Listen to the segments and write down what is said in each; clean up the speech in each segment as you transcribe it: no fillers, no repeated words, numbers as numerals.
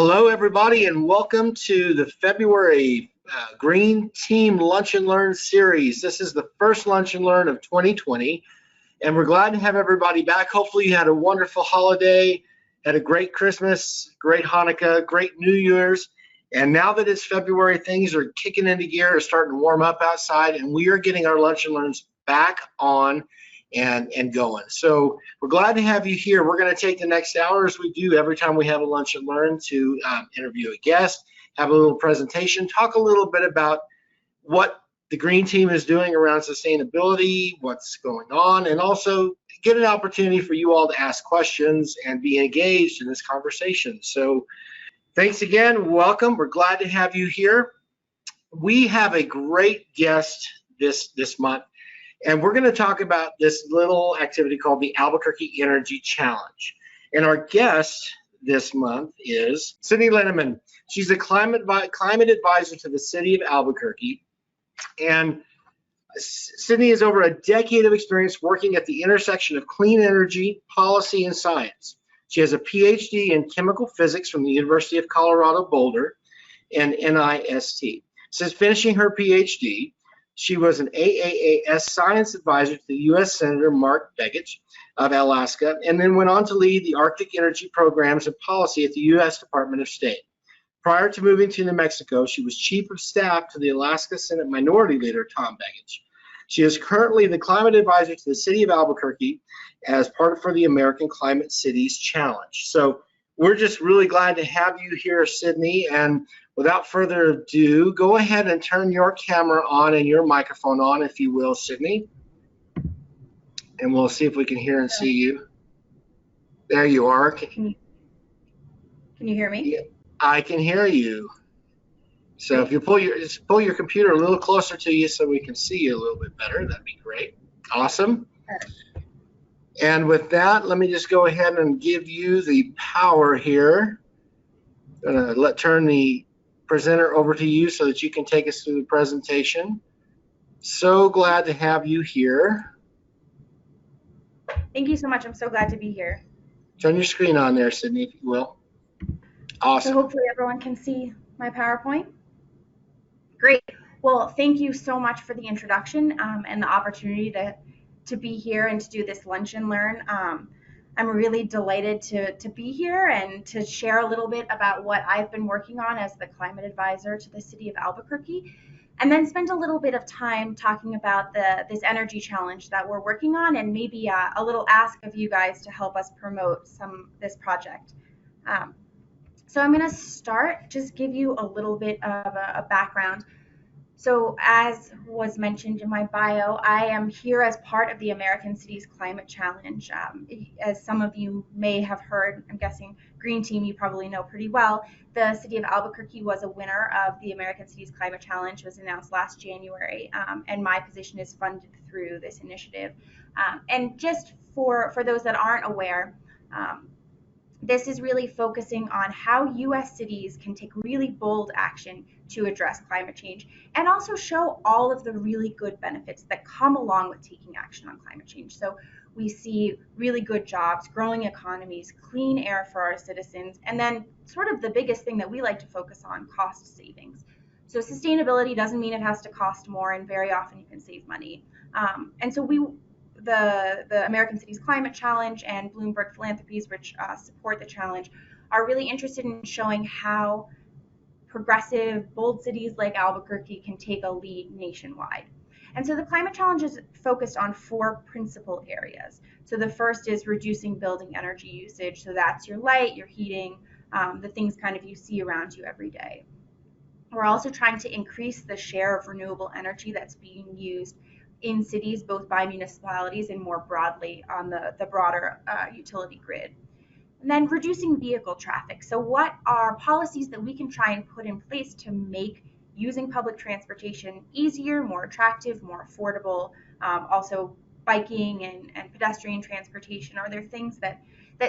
Hello, everybody, and welcome to the February Green Team Lunch and Learn series. This is the first Lunch and Learn of 2020, and we're glad to have everybody back. Hopefully you had a wonderful holiday, had a great Christmas, great Hanukkah, great New Year's, and now that it's February, things are kicking into gear, are starting to warm up outside, and we are getting our Lunch and Learns back on and going. So we're glad to have you here. We're going to take the next hour, as we do every time we have a Lunch and Learn, to interview a guest, have a little presentation, talk a little bit about what the Green Team is doing around sustainability, what's going on, and also get an opportunity for you all to ask questions and be engaged in this conversation. So thanks again. Welcome. We're glad to have you here. We have a great guest this month. And we're going to talk about this little activity called the Albuquerque Energy Challenge. And our guest this month is Sydney Lienemann. She's a climate advisor to the city of Albuquerque. And Sydney has over a decade of experience working at the intersection of clean energy, policy, and science. She has a PhD in chemical physics from the University of Colorado Boulder and NIST. Since finishing her PhD, she was an AAAS science advisor to the U.S. Senator Mark Begich of Alaska, and then went on to lead the Arctic energy programs and policy at the U.S. Department of State. Prior to moving to New Mexico, she was chief of staff to the Alaska Senate Minority Leader Tom Begich. She is currently the climate advisor to the city of Albuquerque as part for the American Climate Cities Challenge. So we're just really glad to have you here, Sydney, and without further ado, go ahead and turn your camera on and your microphone on, if you will, Sydney. And we'll see if we can hear and see you. There you are. Can you hear me? Yeah, I can hear you. So if you pull your computer a little closer to you so we can see you a little bit better, that'd be great. Awesome. And with that, let me just go ahead and give you the power here. I'm gonna turn the presenter over to you so that you can take us through the presentation. So glad to have you here. Thank you so much. I'm so glad to be here. Turn your screen on there, Sydney, if you will. Awesome. So hopefully everyone can see my PowerPoint. Great. Well, thank you so much for the introduction and the opportunity to be here and to do this Lunch and Learn. I'm really delighted to be here and to share a little bit about what I've been working on as the climate advisor to the city of Albuquerque, and then spend a little bit of time talking about this energy challenge that we're working on, and maybe a little ask of you guys to help us promote this project. So I'm going to start, just give you a little bit of a background. So as was mentioned in my bio, I am here as part of the American Cities Climate Challenge. As some of you may have heard, I'm guessing Green Team you probably know pretty well, the city of Albuquerque was a winner of the American Cities Climate Challenge. It was announced last January, and my position is funded through this initiative. And just for those that aren't aware, this is really focusing on how U.S. cities can take really bold action to address climate change, and also show all of the really good benefits that come along with taking action on climate change. So we see really good jobs, growing economies, clean air for our citizens, and then sort of the biggest thing that we like to focus on, cost savings. So sustainability doesn't mean it has to cost more, and very often you can save money. And so the American Cities Climate Challenge and Bloomberg Philanthropies, which support the challenge, are really interested in showing how progressive, bold cities like Albuquerque can take a lead nationwide. And so the climate challenge is focused on 4 principal areas. So the first is reducing building energy usage. So that's your light, your heating, the things kind of you see around you every day. We're also trying to increase the share of renewable energy that's being used in cities, both by municipalities and more broadly on the broader utility grid. And then reducing vehicle traffic. So what are policies that we can try and put in place to make using public transportation easier, more attractive, more affordable? Also biking and pedestrian transportation. Are there things that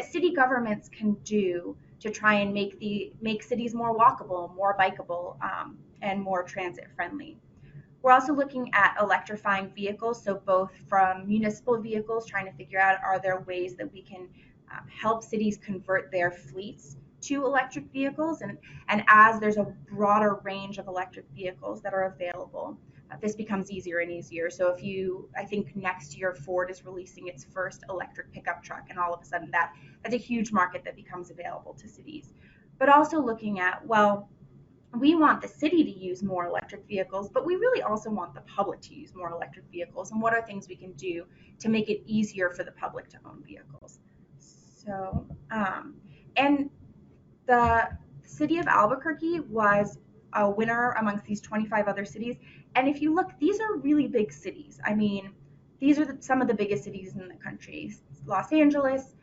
city governments can do to try and make cities more walkable, more bikeable, and more transit friendly? We're also looking at electrifying vehicles, so both from municipal vehicles, trying to figure out, are there ways that we can help cities convert their fleets to electric vehicles, and as there's a broader range of electric vehicles that are available, this becomes easier and easier. So I think next year Ford is releasing its first electric pickup truck, and all of a sudden that's a huge market that becomes available to cities. But also looking at, well, we want the city to use more electric vehicles, but we really also want the public to use more electric vehicles. And what are things we can do to make it easier for the public to own vehicles? So, and the city of Albuquerque was a winner amongst these 25 other cities. And if you look, these are really big cities. I mean, these are some of the biggest cities in the country: Los Angeles,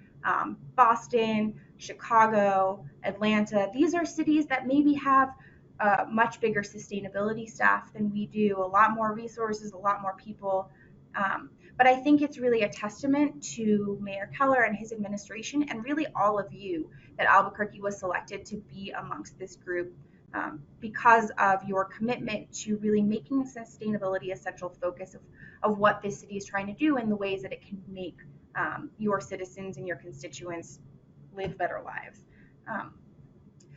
Boston, Chicago, Atlanta. These are cities that maybe have a much bigger sustainability staff than we do, a lot more resources, a lot more people. But I think it's really a testament to Mayor Keller and his administration, and really all of you, that Albuquerque was selected to be amongst this group, because of your commitment to really making sustainability a central focus of what this city is trying to do, and the ways that it can make your citizens and your constituents live better lives.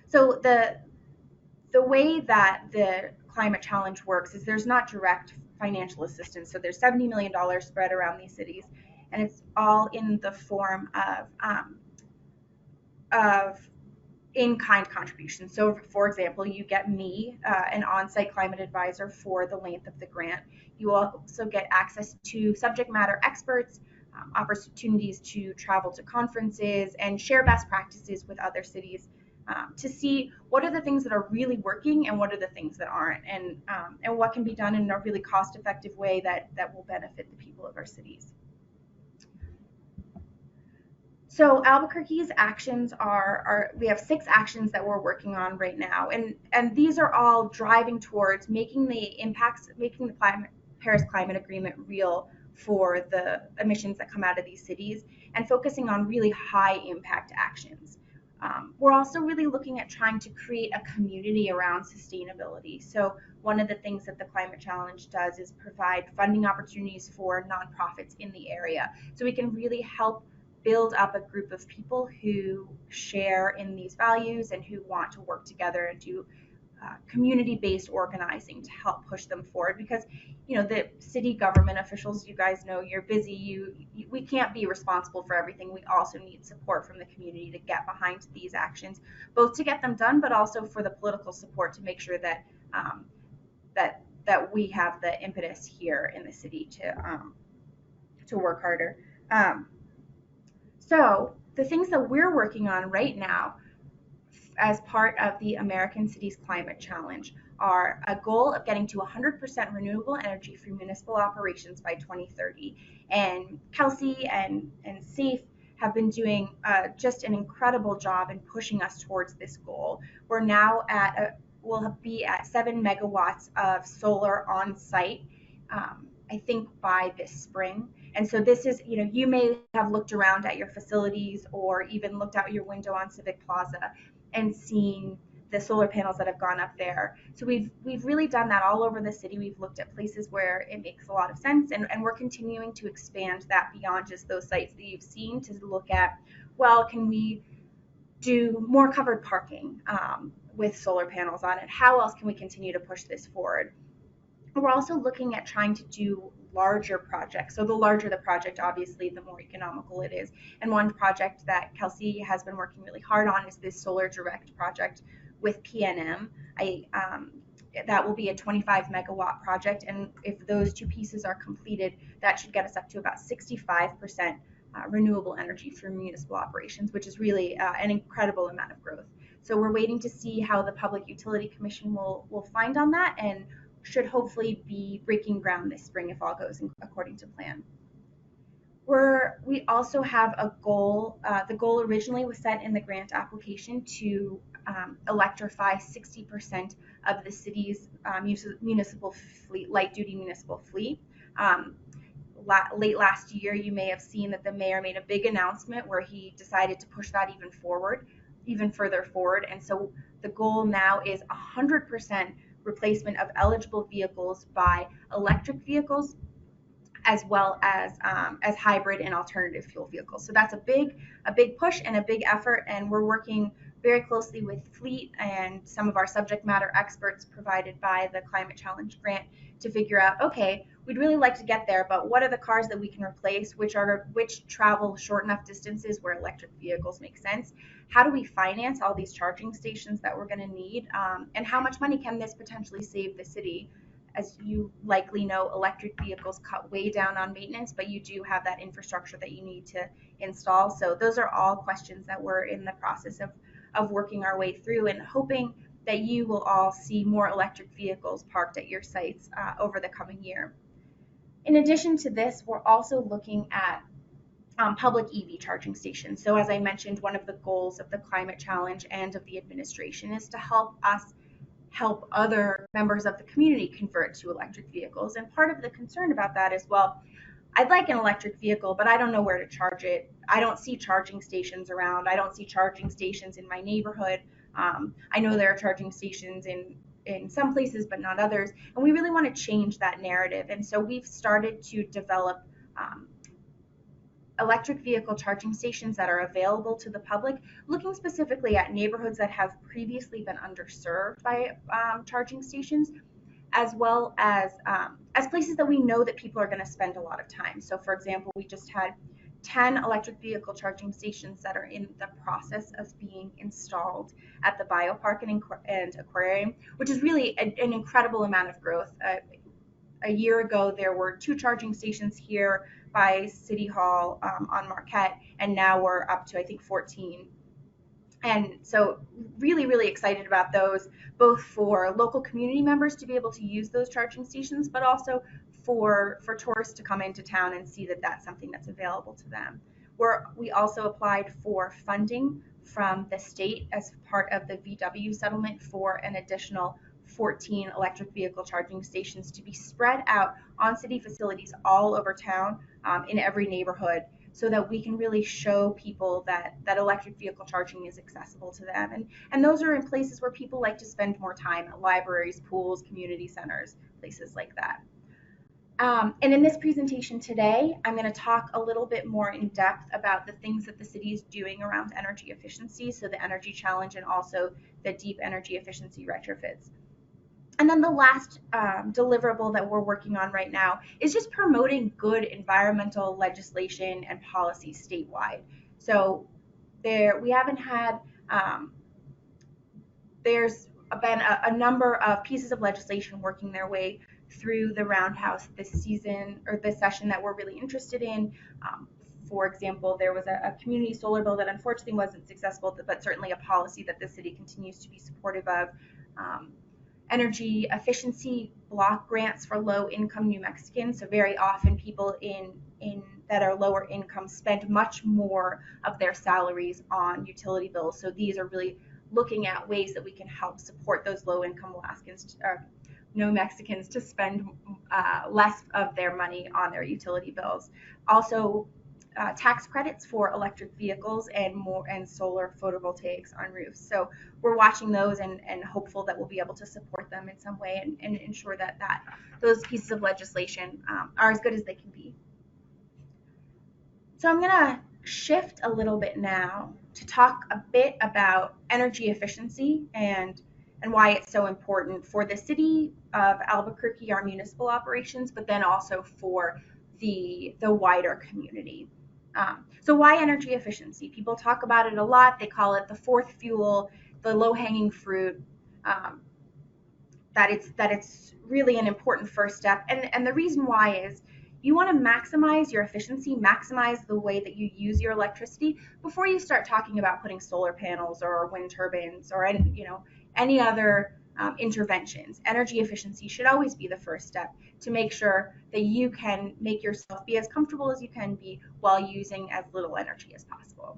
So the way that the climate challenge works is there's not direct financial assistance. So there's $70 million spread around these cities, and it's all in the form of in-kind contributions. So, for example, you get me, an on-site climate advisor for the length of the grant. You also get access to subject matter experts, opportunities to travel to conferences, and share best practices with other cities, to see what are the things that are really working and what are the things that aren't, and what can be done in a really cost-effective way that will benefit the people of our cities. So Albuquerque's actions we have 6 actions that we're working on right now, and these are all driving towards making the Paris Climate Agreement real for the emissions that come out of these cities, and focusing on really high impact actions. We're also really looking at trying to create a community around sustainability. So one of the things that the Climate Challenge does is provide funding opportunities for nonprofits in the area, so we can really help build up a group of people who share in these values and who want to work together and do community-based organizing to help push them forward. Because the city government officials, you guys know, you're busy. We can't be responsible for everything. We also need support from the community to get behind these actions, both to get them done, but also for the political support to make sure that that we have the impetus here in the city to work harder. So the things that we're working on right now as part of the American Cities Climate Challenge are a goal of getting to 100% renewable energy through municipal operations by 2030. And Kelsey and SAFE have been doing just an incredible job in pushing us towards this goal. We're now we'll be at 7 megawatts of solar on site, I think by this spring. And so this is, you may have looked around at your facilities or even looked out your window on Civic Plaza and seen the solar panels that have gone up there. So we've really done that all over the city. We've looked at places where it makes a lot of sense, and we're continuing to expand that beyond just those sites that you've seen, to look at, well, can we do more covered parking with solar panels on it? How else can we continue to push this forward? We're also looking at trying to do larger projects. So the larger the project, obviously, the more economical it is. And one project that Kelsey has been working really hard on is this Solar Direct project with PNM. That will be a 25 megawatt project. And if those 2 pieces are completed, that should get us up to about 65% renewable energy through municipal operations, which is really an incredible amount of growth. So we're waiting to see how the Public Utility Commission will find on that, and should hopefully be breaking ground this spring if all goes according to plan. We also have a goal. The goal originally was set in the grant application to electrify 60% of the city's municipal fleet, light-duty municipal fleet. Late last year, you may have seen that the mayor made a big announcement where he decided to push that even further forward. And so the goal now is 100% replacement of eligible vehicles by electric vehicles, as well as hybrid and alternative fuel vehicles. So that's a big push and a big effort, and we're working very closely with Fleet and some of our subject matter experts provided by the Climate Challenge grant to figure out, okay, we'd really like to get there, but what are the cars that we can replace, which travel short enough distances where electric vehicles make sense? How do we finance all these charging stations that we're going to need? And how much money can this potentially save the city? As you likely know, electric vehicles cut way down on maintenance, but you do have that infrastructure that you need to install. So those are all questions that we're in the process of working our way through and hoping that you will all see more electric vehicles parked at your sites over the coming year. In addition to this, we're also looking at public EV charging stations. So as I mentioned, one of the goals of the Climate Challenge and of the administration is to help us help other members of the community convert to electric vehicles. And part of the concern about that is, well, I'd like an electric vehicle, but I don't know where to charge it. I don't see charging stations around. I don't see charging stations in my neighborhood. I know there are charging stations in some places, but not others. And we really want to change that narrative. And so we've started to develop electric vehicle charging stations that are available to the public, looking specifically at neighborhoods that have previously been underserved by charging stations, as well as places that we know that people are going to spend a lot of time. So for example, we just had 10 electric vehicle charging stations that are in the process of being installed at the biopark and aquarium, which is really an incredible amount of growth. A year ago, there were 2 charging stations here by City Hall on Marquette, and now we're up to, I think, 14. And so really, really excited about those, both for local community members to be able to use those charging stations, but also for tourists to come into town and see that that's something that's available to them. We also applied for funding from the state as part of the VW settlement for an additional 14 electric vehicle charging stations to be spread out on city facilities all over town, in every neighborhood, so that we can really show people that electric vehicle charging is accessible to them. And those are in places where people like to spend more time, at libraries, pools, community centers, places like that. And in this presentation today, I'm going to talk a little bit more in depth about the things that the city is doing around energy efficiency, so the energy challenge and also the deep energy efficiency retrofits. And then the last deliverable that we're working on right now is just promoting good environmental legislation and policy statewide. So we haven't had, there's been a number of pieces of legislation working their way through the Roundhouse this season, or this session, that we're really interested in. For example, there was a community solar bill that unfortunately wasn't successful, but certainly a policy that the city continues to be supportive of. Energy efficiency block grants for low-income New Mexicans. So very often people in that are lower income spend much more of their salaries on utility bills. So these are really looking at ways that we can help support those low-income Alaskans or New Mexicans to spend less of their money on their utility bills. Also, tax credits for electric vehicles and solar photovoltaics on roofs. So we're watching those and hopeful that we'll be able to support them in some way and ensure that those pieces of legislation are as good as they can be. So I'm going to shift a little bit now to talk a bit about energy efficiency and why it's so important for the city of Albuquerque, our municipal operations, but then also for the wider community. So why energy efficiency? People talk about it a lot. They call it the fourth fuel, the low-hanging fruit. That it's really an important first step. And the reason why is you want to maximize your efficiency, maximize the way that you use your electricity before you start talking about putting solar panels or wind turbines or any other interventions. Energy efficiency should always be the first step to make sure that you can make yourself be as comfortable as you can be while using as little energy as possible.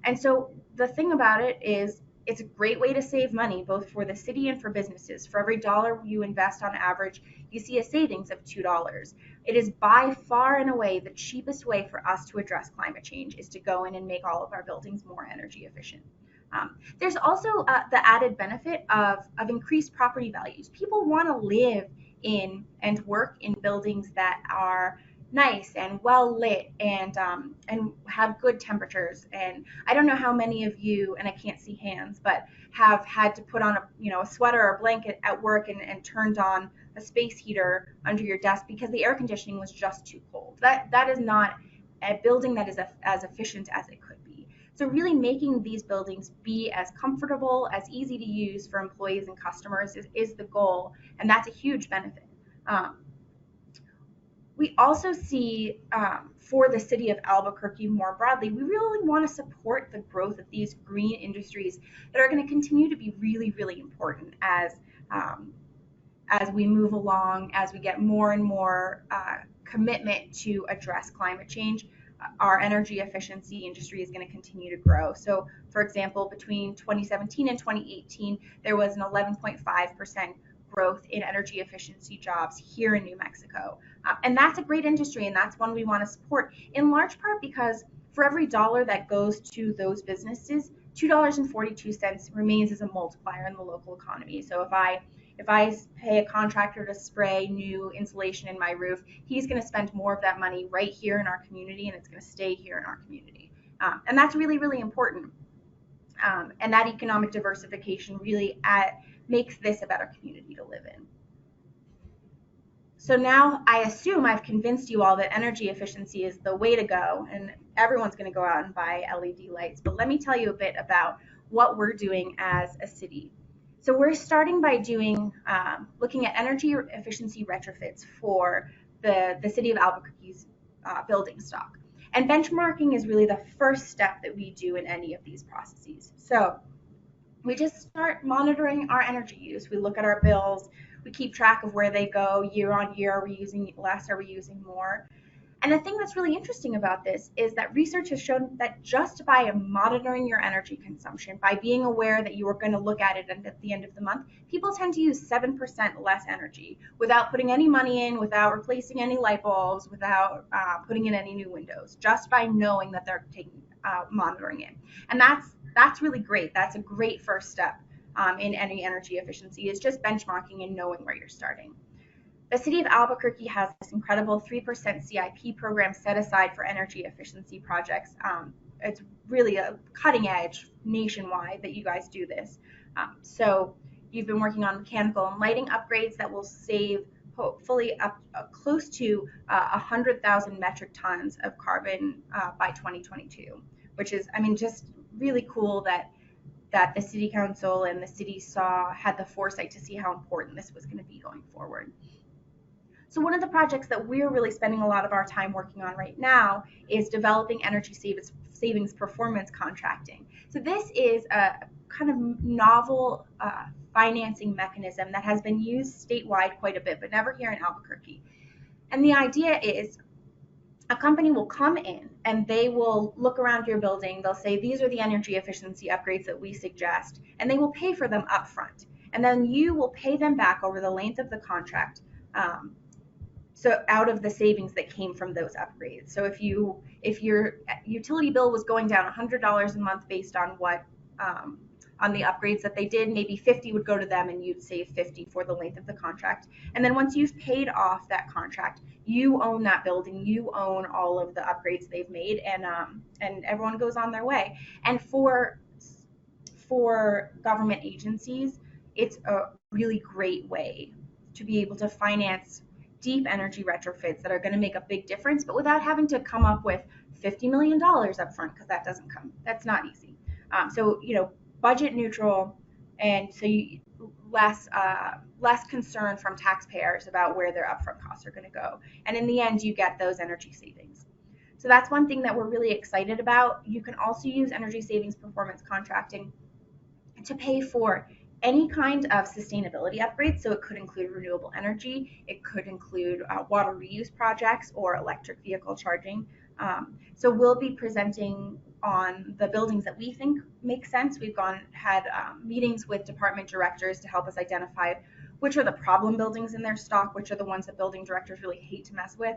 And so the thing about it is it's a great way to save money, both for the city and for businesses. For every dollar you invest on average, you see a savings of $2. It is by far and away the cheapest way for us to address climate change is to go in and make all of our buildings more energy efficient. There's also the added benefit of increased property values. People want to live in and work in buildings that are nice and well lit and have good temperatures. And I don't know how many of you, and I can't see hands, but have had to put on a sweater or a blanket at work and turned on a space heater under your desk because the air conditioning was just too cold. That is not a building that is as efficient as it could be. So really making these buildings be as comfortable, as easy to use for employees and customers is the goal, and that's a huge benefit. Um, we also see for the city of Albuquerque more broadly, we really want to support the growth of these green industries that are going to continue to be really, really important as we move along, as we get more and more commitment to address climate change. Our energy efficiency industry is going to continue to grow. So, for example, between 2017 and 2018, there was an 11.5% growth in energy efficiency jobs here in New Mexico. And that's a great industry, and that's one we want to support, in large part because for every dollar that goes to those businesses, $2.42 remains as a multiplier in the local economy. So if I pay a contractor to spray new insulation in my roof, he's going to spend more of that money right here in our community, and it's going to stay here in our community. And that's really, really important. And that economic diversification really makes this a better community to live in. So now I assume I've convinced you all that energy efficiency is the way to go, and everyone's going to go out and buy LED lights. But let me tell you a bit about what we're doing as a city. So we're starting by looking at energy efficiency retrofits for the city of Albuquerque's building stock. And benchmarking is really the first step that we do in any of these processes. So we just start monitoring our energy use. We look at our bills. We keep track of where they go year on year. Are we using less? Are we using more? And the thing that's really interesting about this is that research has shown that just by monitoring your energy consumption, by being aware that you are going to look at it at the end of the month, people tend to use 7% less energy without putting any money in, without replacing any light bulbs, without putting in any new windows, just by knowing that they're monitoring it. And that's really great. That's a great first step in any energy efficiency, is just benchmarking and knowing where you're starting. The city of Albuquerque has this incredible 3% CIP program set aside for energy efficiency projects. It's really a cutting edge nationwide that you guys do this. So you've been working on mechanical and lighting upgrades that will save hopefully up close to 100,000 metric tons of carbon by 2022, which is, just really cool that the city council and the city had the foresight to see how important this was going to be going forward. So one of the projects that we're really spending a lot of our time working on right now is developing energy savings performance contracting. So this is a kind of novel financing mechanism that has been used statewide quite a bit, but never here in Albuquerque. And the idea is a company will come in and they will look around your building. They'll say, these are the energy efficiency upgrades that we suggest, and they will pay for them upfront. And then you will pay them back over the length of the contract. So out of the savings that came from those upgrades. So if your utility bill was going down $100 a month based on what on the upgrades that they did, maybe 50 would go to them and you'd save 50 for the length of the contract. And then once you've paid off that contract, you own that building, you own all of the upgrades they've made, and everyone goes on their way. And for government agencies, it's a really great way to be able to finance deep energy retrofits that are going to make a big difference, but without having to come up with $50 million up front, because that's not easy. So, budget neutral, and so less concern from taxpayers about where their upfront costs are going to go. And in the end, you get those energy savings. So that's one thing that we're really excited about. You can also use energy savings performance contracting to pay for any kind of sustainability upgrades. So it could include renewable energy, it could include water reuse projects or electric vehicle charging. So we'll be presenting on the buildings that we think make sense. We've had meetings with department directors to help us identify which are the problem buildings in their stock, which are the ones that building directors really hate to mess with.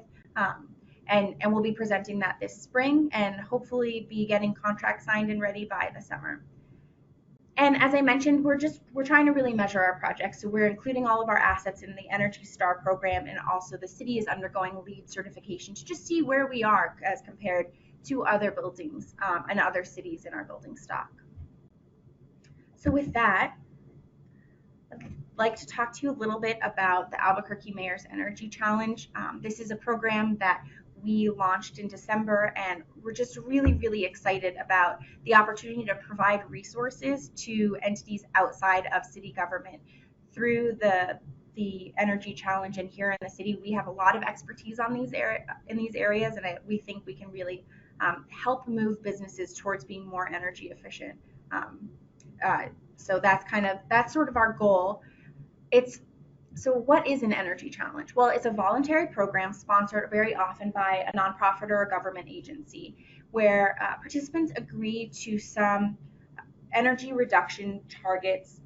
And we'll be presenting that this spring and hopefully be getting contracts signed and ready by the summer. And as I mentioned, we're trying to really measure our projects. So we're including all of our assets in the Energy Star program, and also the city is undergoing LEED certification to just see where we are as compared to other buildings and other cities in our building stock. So with that, I'd like to talk to you a little bit about the Albuquerque Mayor's Energy Challenge. This is a program that we launched in December, and we're just really, really excited about the opportunity to provide resources to entities outside of city government through the energy challenge. And here in the city, we have a lot of expertise on in these areas, and we think we can really help move businesses towards being more energy efficient. So that's sort of our goal. So what is an energy challenge? Well, it's a voluntary program sponsored very often by a nonprofit or a government agency where participants agree to some energy reduction targets,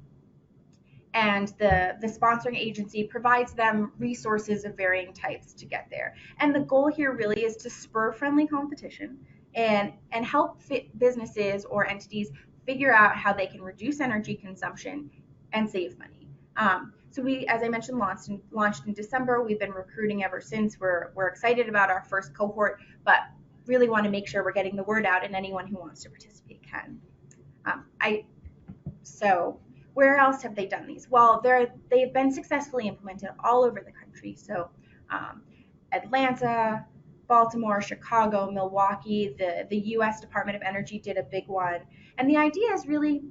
and the sponsoring agency provides them resources of varying types to get there. And the goal here really is to spur friendly competition and help businesses or entities figure out how they can reduce energy consumption and save money. So we, as I mentioned, launched in December. We've been recruiting ever since. We're excited about our first cohort, but really want to make sure we're getting the word out, and anyone who wants to participate can. So where else have they done these? Well, they've been successfully implemented all over the country. So Atlanta, Baltimore, Chicago, Milwaukee, the U.S. Department of Energy did a big one. And the idea is really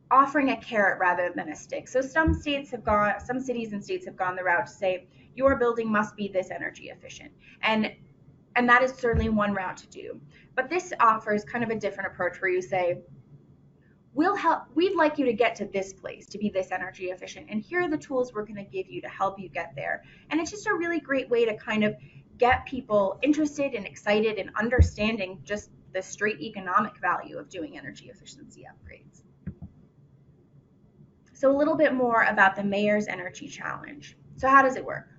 offering a carrot rather than a stick. So some cities and states have gone the route to say, your building must be this energy efficient. And that is certainly one route to do. But this offers kind of a different approach where you say, we'd like you to get to this place to be this energy efficient, and here are the tools we're going to give you to help you get there. And it's just a really great way to kind of get people interested and excited and understanding just the straight economic value of doing energy efficiency upgrades. So a little bit more about the Mayor's Energy Challenge. So how does it work?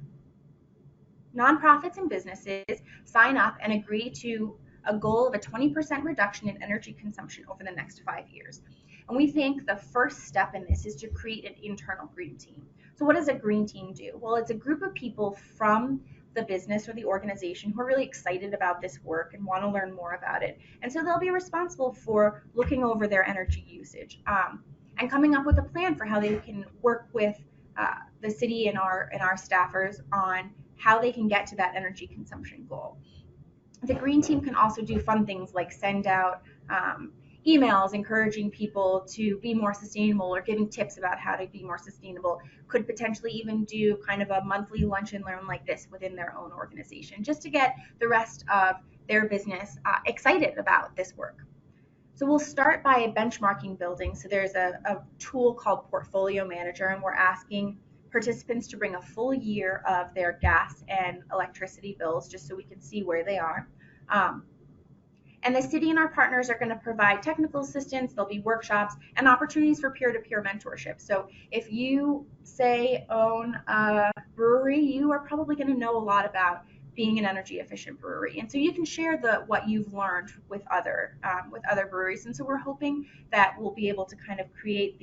Nonprofits and businesses sign up and agree to a goal of a 20% reduction in energy consumption over the next 5 years. And we think the first step in this is to create an internal green team. So what does a green team do? Well, it's a group of people from the business or the organization who are really excited about this work and want to learn more about it. And so they'll be responsible for looking over their energy usage and coming up with a plan for how they can work with the city and our staffers on how they can get to that energy consumption goal. The green team can also do fun things like send out emails encouraging people to be more sustainable or giving tips about how to be more sustainable. Could potentially even do kind of a monthly lunch and learn like this within their own organization, just to get the rest of their business excited about this work. So we'll start by benchmarking buildings. So there's a tool called Portfolio Manager, and we're asking participants to bring a full year of their gas and electricity bills just so we can see where they are. And the city and our partners are going to provide technical assistance. There'll be workshops and opportunities for peer-to-peer mentorship. So if you, say, own a brewery, you are probably going to know a lot about being an energy efficient brewery. And so you can share what you've learned with other breweries. And so we're hoping that we'll be able to kind of create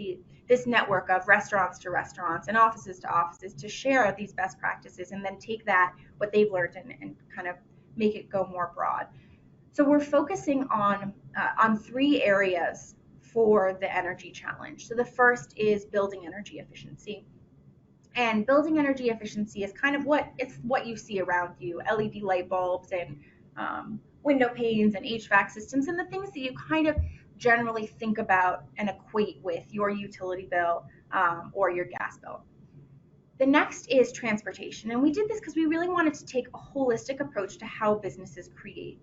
this network of restaurants to restaurants and offices to offices to share these best practices, and then take what they've learned and kind of make it go more broad. So we're focusing on 3 areas for the energy challenge. So the first is building energy efficiency. And building energy efficiency is kind of what you see around you: LED light bulbs and window panes and HVAC systems, and the things that you kind of generally think about and equate with your utility bill or your gas bill. The next is transportation, and we did this because we really wanted to take a holistic approach to how businesses create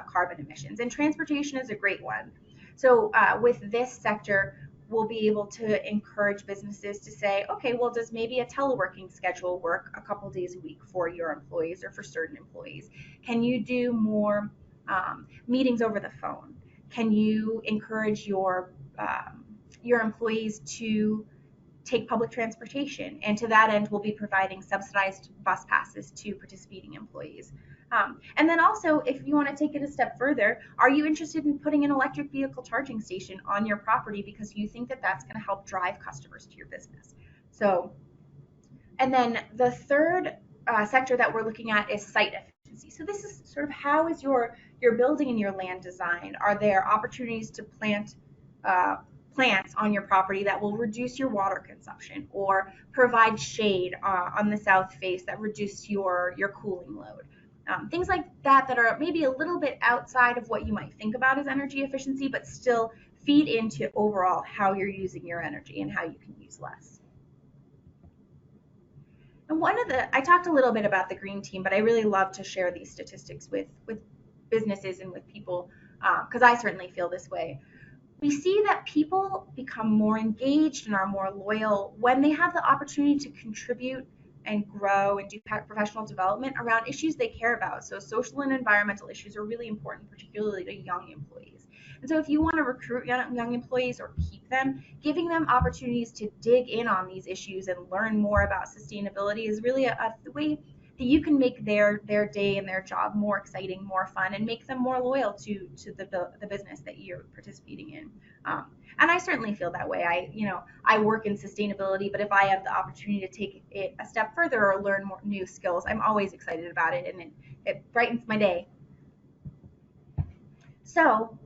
carbon emissions, and transportation is a great one. So with this sector, we'll be able to encourage businesses to say, okay, well, does maybe a teleworking schedule work a couple days a week for your employees or for certain employees? Can you do more meetings over the phone? Can you encourage your employees to take public transportation? And to that end, we'll be providing subsidized bus passes to participating employees. And then also, if you want to take it a step further, are you interested in putting an electric vehicle charging station on your property because you think that that's going to help drive customers to your business? So, and then the third sector that we're looking at is site efficiency. So this is sort of how is your building and your land designed? Are there opportunities to plant plants on your property that will reduce your water consumption or provide shade on the south face that reduce your cooling load? Things like that that are maybe a little bit outside of what you might think about as energy efficiency, but still feed into overall how you're using your energy and how you can use less. And I talked a little bit about the green team, but I really love to share these statistics with businesses and with people because I certainly feel this way. We see that people become more engaged and are more loyal when they have the opportunity to contribute and grow and do professional development around issues they care about. So social and environmental issues are really important, particularly to young employees. And so if you want to recruit young employees or keep them, giving them opportunities to dig in on these issues and learn more about sustainability is really a way that you can make their day and their job more exciting, more fun, and make them more loyal to the business that you're participating in. And I certainly feel that way. I work in sustainability, but if I have the opportunity to take it a step further or learn more new skills, I'm always excited about it, and it brightens my day. So,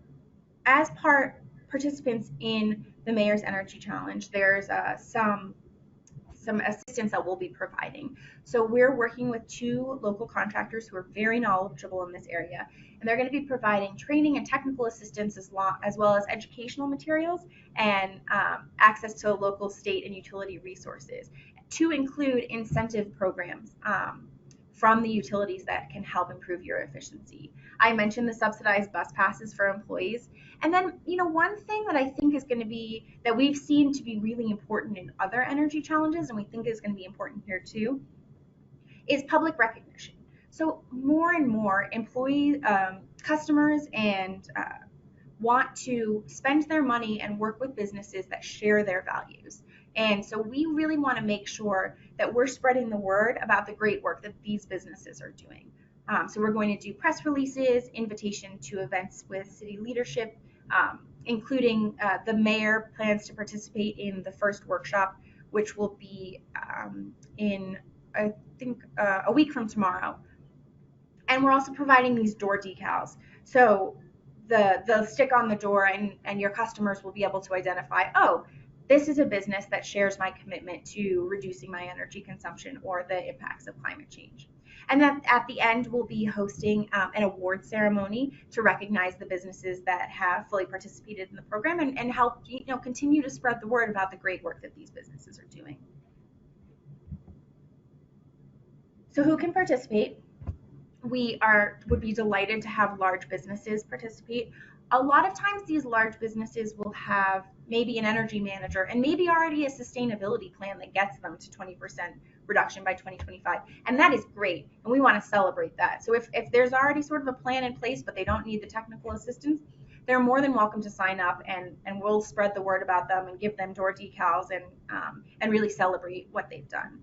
as participants in the Mayor's Energy Challenge, there's some assistance that we'll be providing. So we're working with 2 local contractors who are very knowledgeable in this area, and they're going to be providing training and technical assistance as well as educational materials and access to local, state, and utility resources to include incentive programs from the utilities that can help improve your efficiency. I mentioned the subsidized bus passes for employees. And then, one thing that I think is going to be that we've seen to be really important in other energy challenges, and we think is going to be important here too, is public recognition. So more and more employees, customers, and want to spend their money and work with businesses that share their values. And so we really want to make sure that we're spreading the word about the great work that these businesses are doing. So we're going to do press releases, invitation to events with city leadership, including the mayor plans to participate in the first workshop, which will be in, I think, a week from tomorrow. And we're also providing these door decals. So the stick on the door and your customers will be able to identify, oh, this is a business that shares my commitment to reducing my energy consumption or the impacts of climate change. And then at the end, we'll be hosting an award ceremony to recognize the businesses that have fully participated in the program and help continue to spread the word about the great work that these businesses are doing. So who can participate? Would be delighted to have large businesses participate. A lot of times these large businesses will have maybe an energy manager and maybe already a sustainability plan that gets them to 20% reduction by 2025. And that is great. And we want to celebrate that. So if there's already sort of a plan in place, but they don't need the technical assistance, they're more than welcome to sign up and we'll spread the word about them and give them door decals and really celebrate what they've done.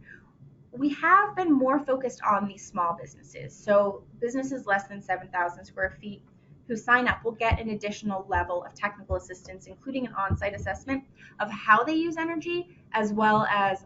We have been more focused on these small businesses. So businesses less than 7,000 square feet who sign up will get an additional level of technical assistance, including an on-site assessment of how they use energy, as well as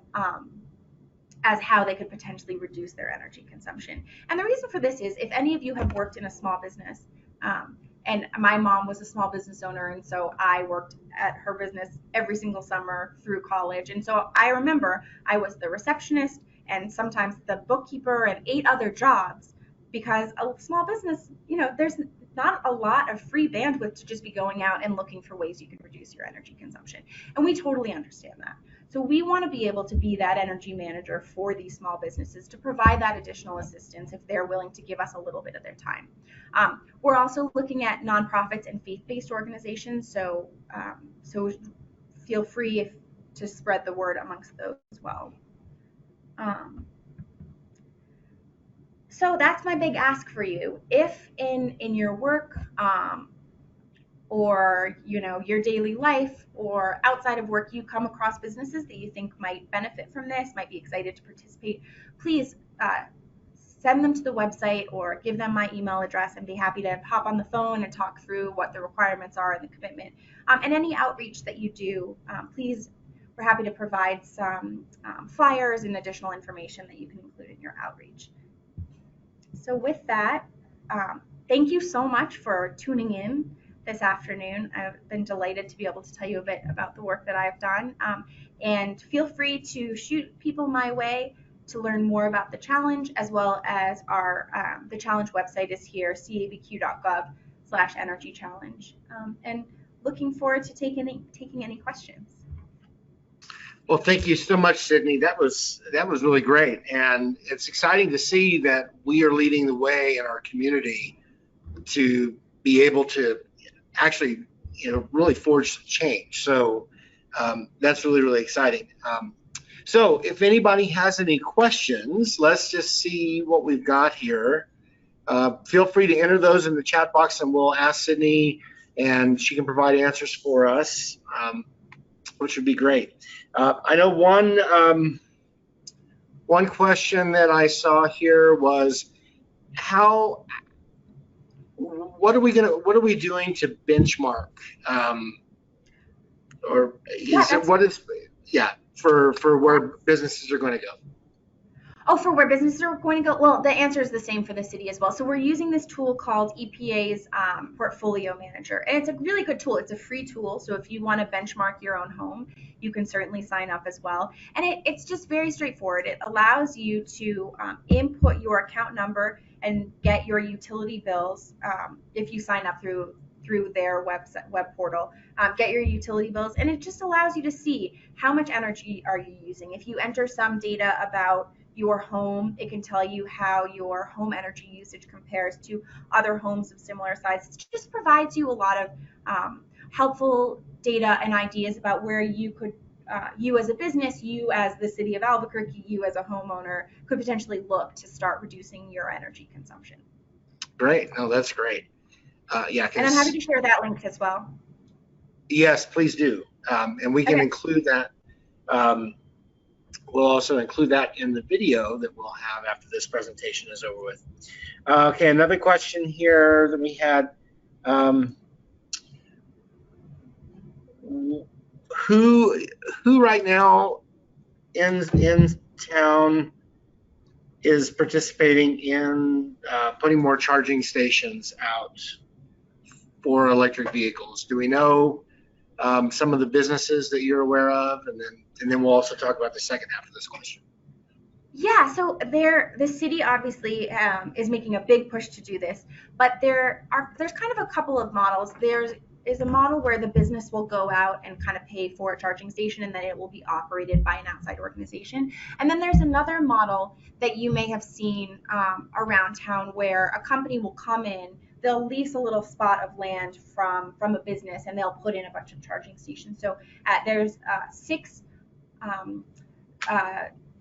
how they could potentially reduce their energy consumption. And the reason for this is if any of you have worked in a small business, and my mom was a small business owner, and so I worked at her business every single summer through college. And so I remember I was the receptionist and sometimes the bookkeeper and 8 other jobs because a small business, there's not a lot of free bandwidth to just be going out and looking for ways you can reduce your energy consumption. And we totally understand that. So we want to be able to be that energy manager for these small businesses to provide that additional assistance if they're willing to give us a little bit of their time. We're also looking at nonprofits and faith-based organizations, so feel free to spread the word amongst those as well. So that's my big ask for you. If in your work or your daily life or outside of work you come across businesses that you think might benefit from this, might be excited to participate, please send them to the website or give them my email address and be happy to hop on the phone and talk through what the requirements are and the commitment. And any outreach that you do, please, we're happy to provide some flyers and additional information that you can include in your outreach. So with that, thank you so much for tuning in this afternoon. I've been delighted to be able to tell you a bit about the work that I've done. And feel free to shoot people my way to learn more about the challenge, as well as our the challenge website is here, cabq.gov/energy challenge. And looking forward to taking any questions. Well, thank you so much, Sydney. That was really great, and it's exciting to see that we are leading the way in our community to be able to actually, really forge change. So that's really exciting. So if anybody has any questions, let's just see what we've got here. Feel free to enter those in the chat box, and we'll ask Sydney, and she can provide answers for us, which would be great. I know one question that I saw here was what are we doing to benchmark, for where businesses are going to go? Oh, for where businesses are going to go? Well, the answer is the same for the city as well. So we're using this tool called EPA's Portfolio Manager. And it's a really good tool. It's a free tool. So if you want to benchmark your own home, you can certainly sign up as well. And it's just very straightforward. It allows you to input your account number and get your utility bills if you sign up through their web portal, get your utility bills, and it just allows you to see how much energy are you using. If you enter some data about your home, it can tell you how your home energy usage compares to other homes of similar size. It just provides you a lot of helpful data and ideas about where you could, you as a business, you as the city of Albuquerque, you as a homeowner could potentially look to start reducing your energy consumption. Great. No, that's great. Yeah, and I'm happy to share that link as well. Yes, please do. And we can include that. We'll also include that in the video that we'll have after this presentation is over with. Okay, another question here that we had. Who right now in town is participating in putting more charging stations out for electric vehicles? Do we know some of the businesses that you're aware of? And then we'll also talk about the second half of this question. Yeah, so the city obviously is making a big push to do this, but there's kind of a couple of models. There is a model where the business will go out and kind of pay for a charging station, and then it will be operated by an outside organization. And then there's another model that you may have seen around town where a company will come in, they'll lease a little spot of land from a business, and they'll put in a bunch of charging stations. So there's 6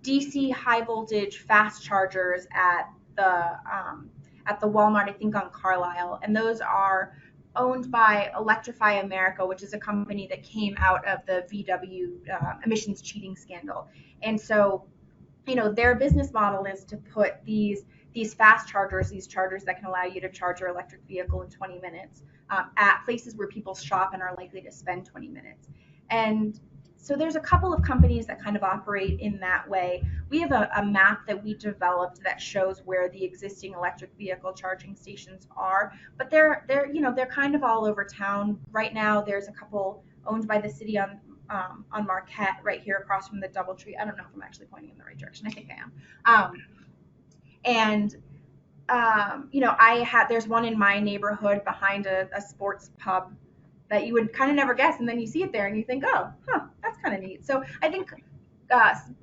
DC high voltage fast chargers at the Walmart, I think on Carlisle, and those are owned by Electrify America, which is a company that came out of the VW emissions cheating scandal. And so, their business model is to put these fast chargers, these chargers that can allow you to charge your electric vehicle in 20 minutes at places where people shop and are likely to spend 20 minutes. And so there's a couple of companies that kind of operate in that way. We have a map that we developed that shows where the existing electric vehicle charging stations are, but they're kind of all over town. Right now, there's a couple owned by the city on Marquette, right here across from the DoubleTree. I don't know if I'm actually pointing in the right direction. I think I am. There's one in my neighborhood behind a sports pub that you would kind of never guess, and then you see it there and you think, oh, that's kind of neat. So I think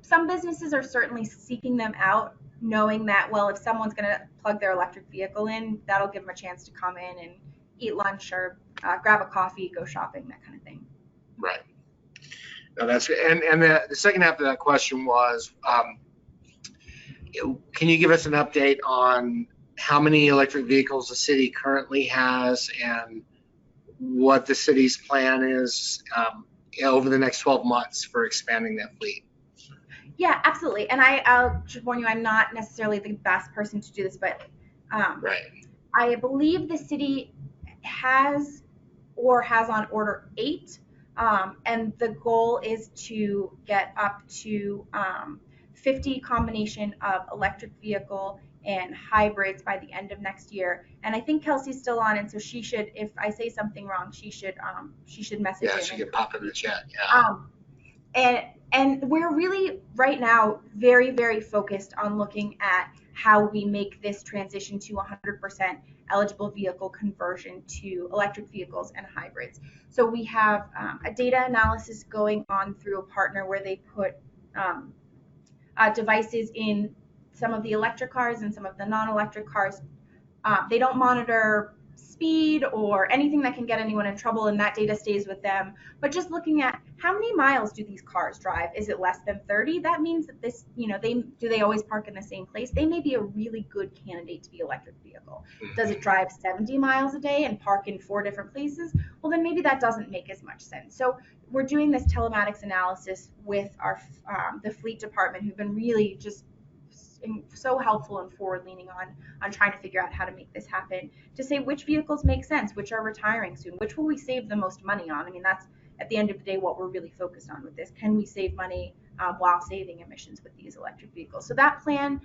some businesses are certainly seeking them out, knowing that, well, if someone's going to plug their electric vehicle in, that'll give them a chance to come in and eat lunch or grab a coffee, go shopping, that kind of thing. Right. No, that's and the second half of that question was, can you give us an update on how many electric vehicles the city currently has and what the city's plan is over the next 12 months for expanding that fleet? Yeah, absolutely. And I'll just warn you, I'm not necessarily the best person to do this, but um, Right. I believe the city has or has on order 8, and the goal is to get up to 50 combination of electric vehicle and hybrids by the end of next year. And I think Kelsey's still on, and so she should, if I say something wrong, she should message Yeah, in she and can pop correct in the me. chat. Yeah. Um, and we're really right now very focused on looking at how we make this transition to 100% eligible vehicle conversion to electric vehicles and hybrids. So we have a data analysis going on through a partner where they put um, devices in some of the electric cars and some of the non-electric cars. They don't monitor speed or anything that can get anyone in trouble, and that data stays with them. But just looking at how many miles do these cars drive? Is it less than 30? That means that this, they always park in the same place? They may be a really good candidate to be electric vehicle. Does it drive 70 miles a day and park in 4 different places? Well, then maybe that doesn't make as much sense. So we're doing this telematics analysis with our the fleet department, who've been really just so helpful and forward leaning on trying to figure out how to make this happen, to say which vehicles make sense, which are retiring soon, which will we save the most money on. I mean, that's at the end of the day what we're really focused on with this. Can we save money while saving emissions with these electric vehicles? So that plan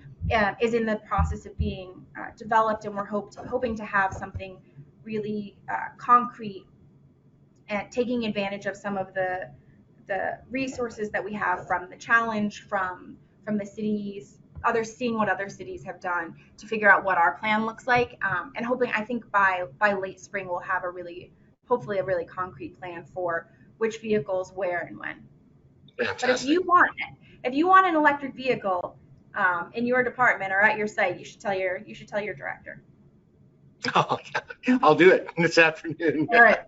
is in the process of being developed, and we're hoping to have something really concrete and taking advantage of some of the resources that we have from the challenge, from the cities, others, seeing what other cities have done to figure out what our plan looks like, and hoping, I think by late spring we'll have hopefully a really concrete plan for which vehicles, where, and when. Fantastic. But if you want an electric vehicle in your department or at your site, you should tell your director. Oh, yeah. I'll do it this afternoon. All right.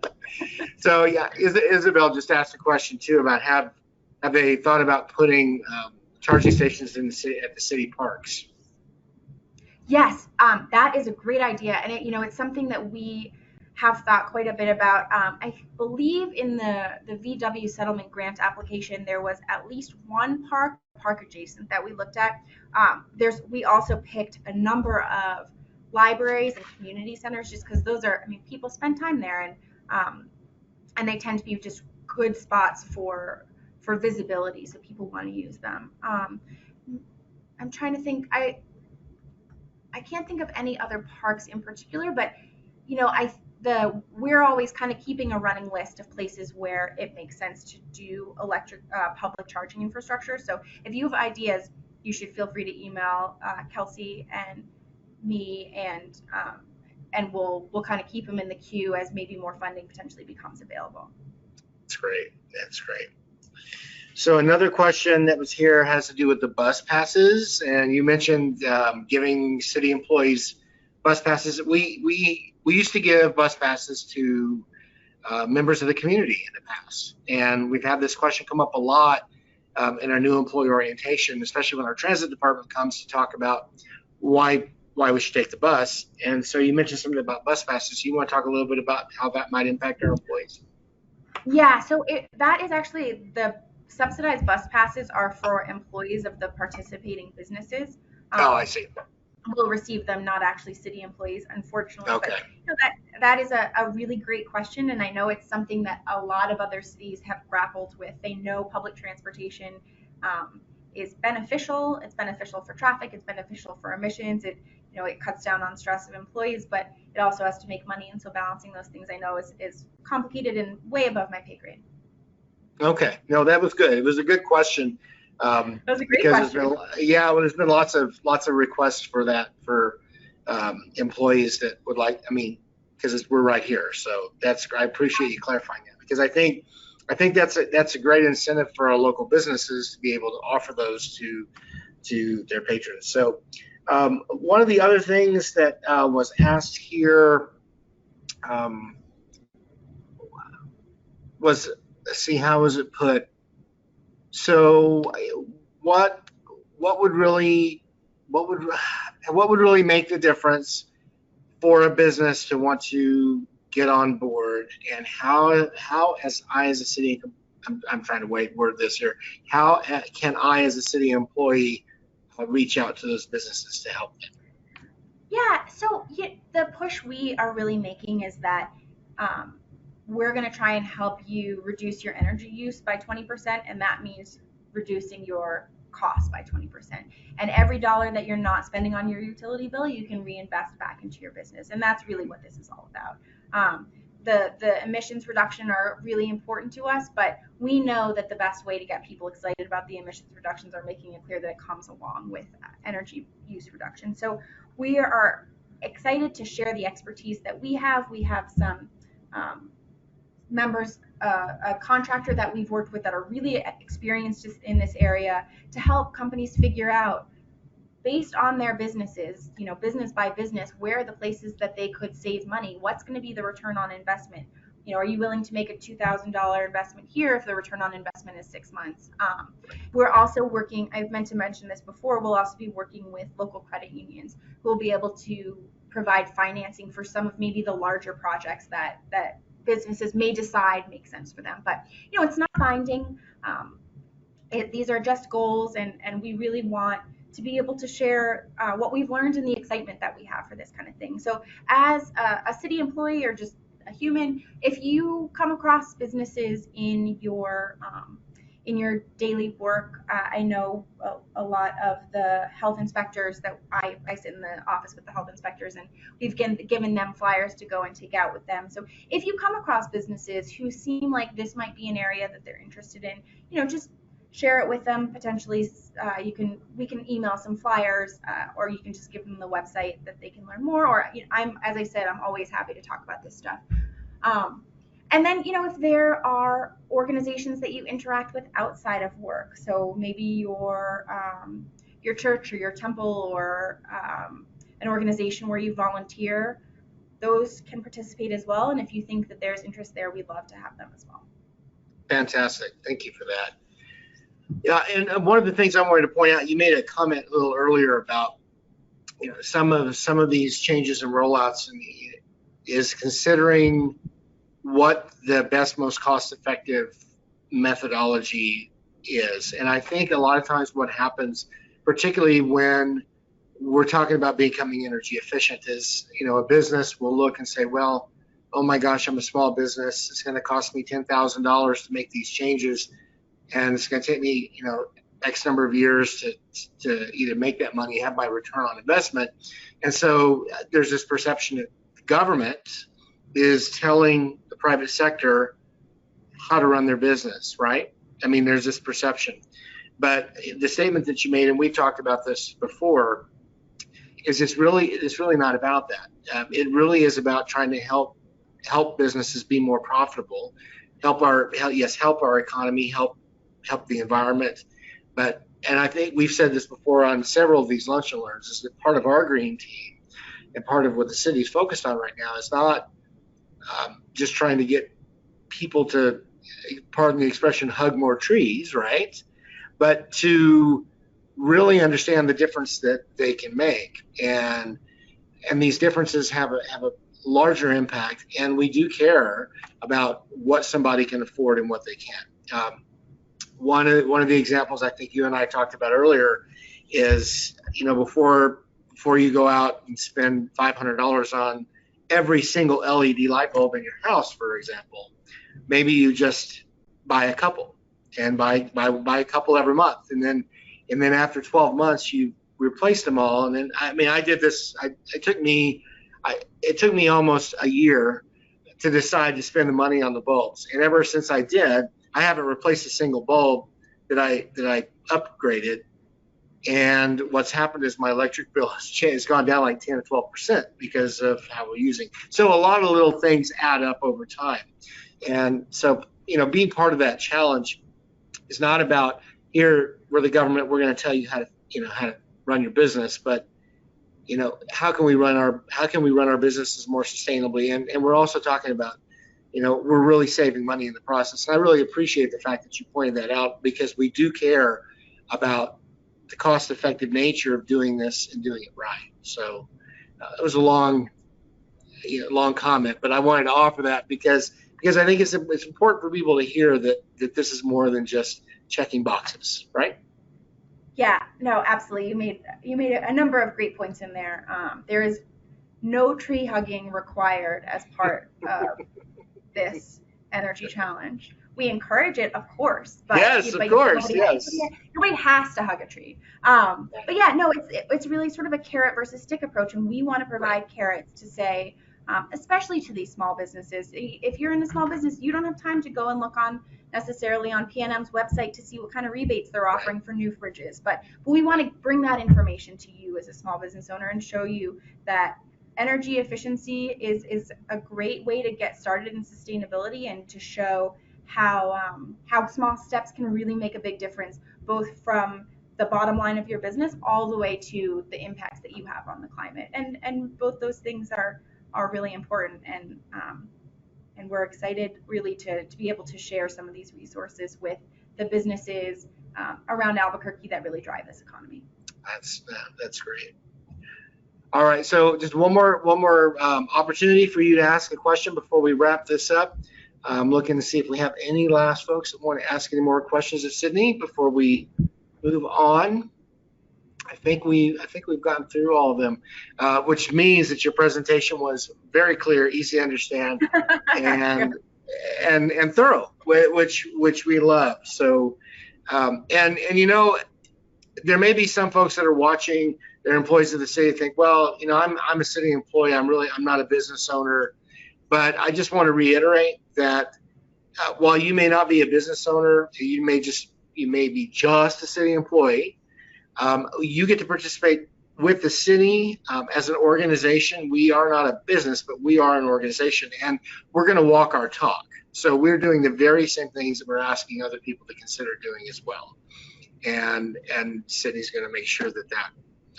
So yeah, Isabel just asked a question too about have they thought about putting charging stations in the city, at the city parks? Yes, that is a great idea, and it's something that we have thought quite a bit about. I believe in the VW settlement grant application, there was at least one park adjacent that we looked at. We also picked a number of libraries and community centers, just because those are, I mean, people spend time there, and they tend to be just good spots for visibility, so people want to use them. I'm trying to think. I can't think of any other parks in particular, but we're always kind of keeping a running list of places where it makes sense to do electric public charging infrastructure. So if you have ideas, you should feel free to email Kelsey and me, and we'll kind of keep them in the queue as maybe more funding potentially becomes available. That's great. That's great. So another question that was here has to do with the bus passes, and you mentioned giving city employees bus passes. We used to give bus passes to members of the community in the past, and we've had this question come up a lot in our new employee orientation, especially when our transit department comes to talk about why we should take the bus. And so you mentioned something about bus passes. You want to talk a little bit about how that might impact our employees? Yeah, so that is actually, the subsidized bus passes are for employees of the participating businesses. Oh, I see. Will receive them, not actually city employees, unfortunately. Okay. But that is a really great question, and I know it's something that a lot of other cities have grappled with. They know public transportation is beneficial. It's beneficial for traffic. It's beneficial for emissions. It cuts down on stress of employees, but it also has to make money, and so balancing those things, I know, is complicated and way above my pay grade. Okay, no, that was good. It was a good question. That was a great question. There's been lots of requests for that for employees that would like. I mean, because we're right here, so I appreciate you clarifying that, because I think that's a great incentive for our local businesses to be able to offer those to their patrons. So one of the other things that was asked here was, let's see, how was it put? So what would really make the difference for a business to want to get on board, and how as a city I'm trying to word this here. How can I, as a city employee, reach out to those businesses to help them? Yeah, so the push we are really making is that um, we're going to try and help you reduce your energy use by 20%, and that means reducing your cost by 20%. And every dollar that you're not spending on your utility bill, you can reinvest back into your business. And that's really what this is all about. The emissions reduction are really important to us, but we know that the best way to get people excited about the emissions reductions are making it clear that it comes along with energy use reduction. So we are excited to share the expertise that we have. We have some members, a contractor that we've worked with that are really experienced in this area to help companies figure out, based on their businesses, business by business, where are the places that they could save money? What's going to be the return on investment? Are you willing to make a $2,000 investment here if the return on investment is 6 months? We're also working, I've meant to mention this before, we'll also be working with local credit unions who will be able to provide financing for some of maybe the larger projects that businesses may decide make sense for them. But, it's not binding. These are just goals, and we really want to be able to share what we've learned and the excitement that we have for this kind of thing. So as a city employee or just a human, if you come across businesses in your daily work, I know a lot of the health inspectors that I sit in the office with the health inspectors, and we've given them flyers to go and take out with them. So if you come across businesses who seem like this might be an area that they're interested in, just share it with them. Potentially, we can email some flyers, or you can just give them the website that they can learn more. Or as I said, I'm always happy to talk about this stuff. And then, if there are organizations that you interact with outside of work, so maybe your church or your temple or an organization where you volunteer, those can participate as well. And if you think that there's interest there, we'd love to have them as well. Fantastic. Thank you for that. Yeah, and one of the things I wanted to point out, you made a comment a little earlier about some of these changes and rollouts, and is considering what the best, most cost-effective methodology is. And I think a lot of times what happens, particularly when we're talking about becoming energy efficient, is a business will look and say, well, oh my gosh, I'm a small business. It's going to cost me $10,000 to make these changes. And it's going to take me, X number of years to either make that money, have my return on investment. And so there's this perception that the government is telling the private sector how to run their business, right? I mean, there's this perception. But the statement that you made, and we've talked about this before, is it's really not about that. It really is about trying to help businesses be more profitable, help our economy, help the environment. And I think we've said this before on several of these lunch and learns, is that part of our green team and part of what the city's focused on right now is not just trying to get people to, pardon the expression, hug more trees, right? But to really understand the difference that they can make. And these differences have a larger impact, and we do care about what somebody can afford and what they can't. One of the examples I think you and I talked about earlier is, before you go out and spend $500 on every single LED light bulb in your house, for example, maybe you just buy a couple and buy a couple every month, and then after 12 months you replace them all. And then I did this. It took me almost a year to decide to spend the money on the bulbs, and ever since I did, I haven't replaced a single bulb that I upgraded. And what's happened is my electric bill has gone down like 10 or 12% because of how we're using. So a lot of little things add up over time. And so, being part of that challenge is not about, here, we're the government, we're going to tell you how to run your business, but how can we run our businesses more sustainably? And we're also talking about, we're really saving money in the process. And I really appreciate the fact that you pointed that out, because we do care about the cost-effective nature of doing this and doing it right. So it was a long comment, but I wanted to offer that because because I think it's important for people to hear that this is more than just checking boxes, right? Yeah, no, absolutely. You made a number of great points in there. There is no tree hugging required as part of this energy challenge. We encourage it, of course, but Yes, of course, yes. nobody has to hug a tree. But yeah, no, it's really sort of a carrot versus stick approach, and we want to provide carrots to say, especially to these small businesses. If you're in a small business, you don't have time to go and look necessarily on PNM's website to see what kind of rebates they're offering for new fridges, but we want to bring that information to you as a small business owner and show you that energy efficiency is a great way to get started in sustainability and to show how small steps can really make a big difference, both from the bottom line of your business all the way to the impacts that you have on the climate. And both those things are really important. And we're excited really to be able to share some of these resources with the businesses around Albuquerque that really drive this economy. That's great. All right, so just one more opportunity for you to ask a question before we wrap this up. I'm looking to see if we have any last folks that want to ask any more questions of Sydney before we move on. I think we've gotten through all of them, which means that your presentation was very clear, easy to understand, and thorough, which we love. So, and you know, there may be some folks that are watching. They're employees of the city. Think, well, you know, I'm a city employee. I'm not a business owner. But I just want to reiterate that while you may not be a business owner, you may be just a city employee. You get to participate with the city as an organization. We are not a business, but we are an organization, and we're going to walk our talk. So we're doing the very same things that we're asking other people to consider doing as well. And Sydney's going to make sure that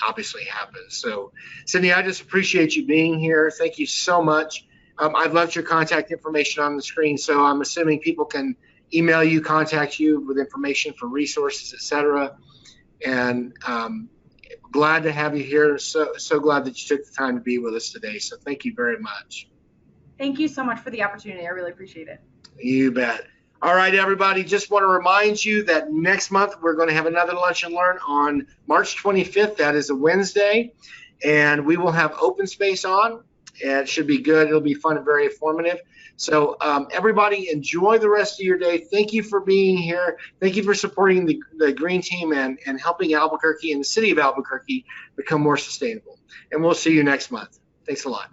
obviously happens. So, Sydney, I just appreciate you being here. Thank you so much. I've left your contact information on the screen, so I'm assuming people can email you, contact you with information for resources, etc. And glad to have you here. So glad that you took the time to be with us today. So thank you very much. Thank you so much for the opportunity. I really appreciate it. You bet. All right, everybody, just want to remind you that next month we're going to have another Lunch and Learn on March 25th. That is a Wednesday, and we will have open space on. And it should be good. It'll be fun and very informative. So everybody, enjoy the rest of your day. Thank you for being here. Thank you for supporting the Green Team and helping Albuquerque and the city of Albuquerque become more sustainable. And we'll see you next month. Thanks a lot.